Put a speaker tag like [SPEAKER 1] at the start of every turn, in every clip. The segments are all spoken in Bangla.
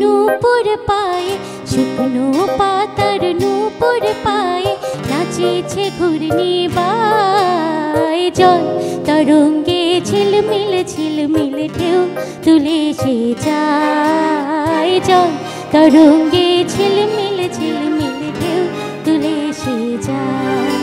[SPEAKER 1] নূপুর পায়ে, শুকনো পাতার নূপুর পায়ে নাচেছে ঘূর্ণি বায়। জল তরঙ্গে ঝিলমিল ঝিলমিল ঢেউ তুলে সে যায়। জল তরঙ্গে ঝিলমিল ঝিলমিল ঢেউ তুলে সে যায়।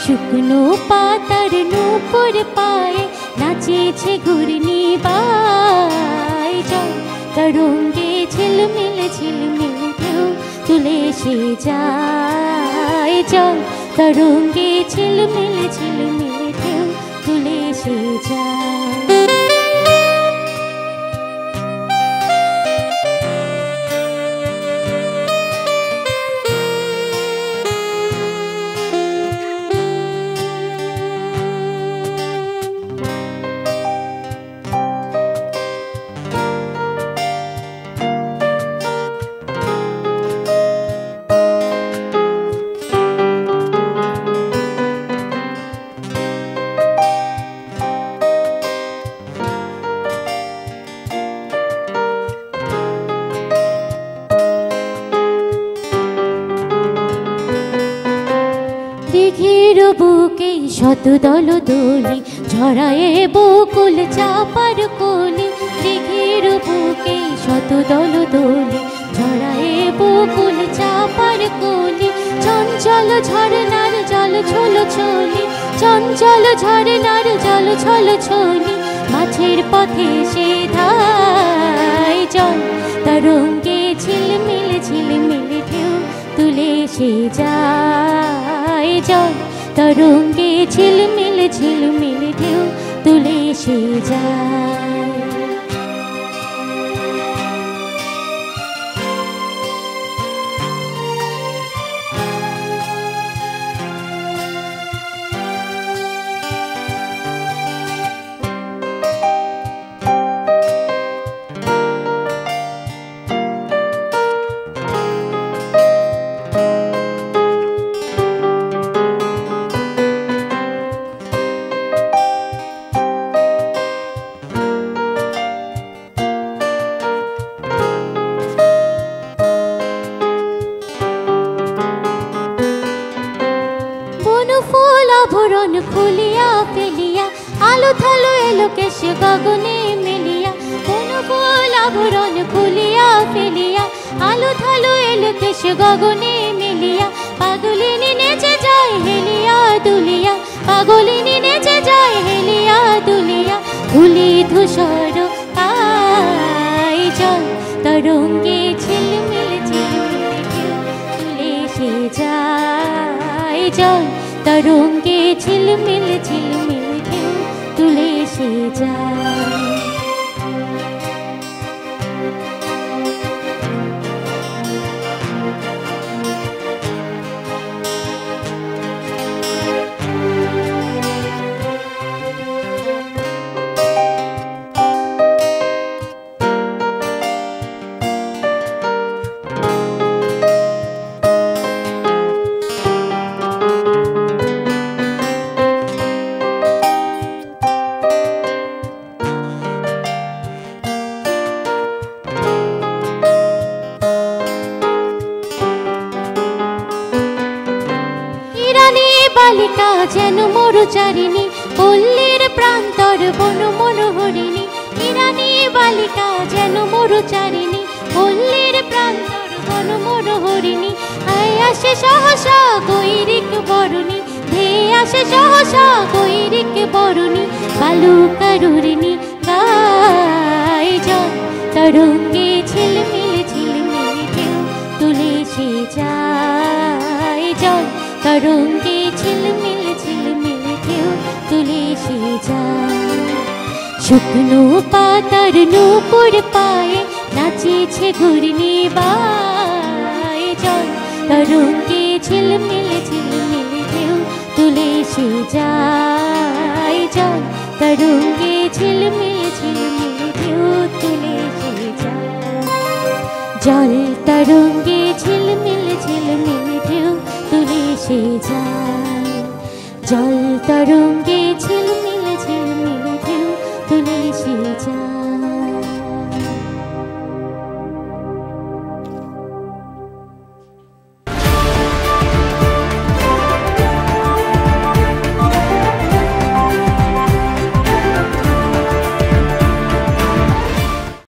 [SPEAKER 1] শুকনো পাতার নূপুর পায়ে নাচেছে ঘূর্ণি বায়। জল তরঙ্গে ঝিলমিল ঝিলমিল ঢেউ তুলে সে যায়। জল তরঙ্গে ঝিলমিল ঝিলমিল ঢেউ তুলে সে যায়। দিঘির বুকে শত দল দোলি ঝরায়ে বকুল চাপার কলি। দিঘির বুকে শত দল দোলি ঝরায়ে বকুল চাপার কলি। চঞ্চল ঝরনার জল ছলো ছলি, চঞ্চল ঝরনার জল ছলো ছলি, মাছের পথে সে ধায়। জল তরঙ্গে ঝিলমিল ঝিলমিল ঢেউ তুলে সে যায়। জল তরঙ্গে ঝিলমিল ঝিলমিল ঢেউ তুলে সে যায়। ফুল আভরণ খুলিয়া ফেলিয়া আলো থালো এলো কেশ গগনে মেলিয়া। কোন ফুল আভরণ খুলিয়া ফেলিয়া আলো থালো এলো কেশ গগনে মেলিয়া। পাগলিনী নেচে যায় হেলিয়া দুলিয়া, পাগলিনী নেচে যায় হেলিয়া দুলিয়া। ধুলি ধূসর পায়। জল তরঙ্গে ঝিলমিল ঝিলমিল ঢেউ তুলে সে যায়। জল তরঙ্গে ঝিলমিল ঝিলমিল ঢেউ তুলে সে যায়। বালিকা যেন মরুচারিণী, পল্লীর প্রান্তর বন মনোহরিণী। ইরানী বালিকা যেন মরুচারিণী, পল্লীর প্রান্তর বন মনোহরিণী। আয় আসে সহসা গৈরিক বরণী, ধেয়ে আসে সহসা গৈরিক বরণী। বালুকারুরিণী গায়। জল তরঙ্গে ঝিলমিল ঝিলমিল ঢেউ তুলে সে যায়। জল তরঙ্গে ঝিলমিল ঝিলমিল ঢেউ তুলে সে যায়। শুকনো পাতার নূপুর পায়ে নাচেছে ঘূর্ণি বায়। জল তরঙ্গে ঝিলমিল ঝিলমিল ঢেউ তুলে সে যায়। জল তরঙ্গে ঝিলমিল ঝিলমিল ঢেউ তুলে সে যায়। জল তরঙ্গে ঝিলমিল ঝিলমিল ঢেউ তুলে সে যায়। জল তরঙ্গে ঝিলমিল ঝিলমিল ঢেউ তুলে সে যায়।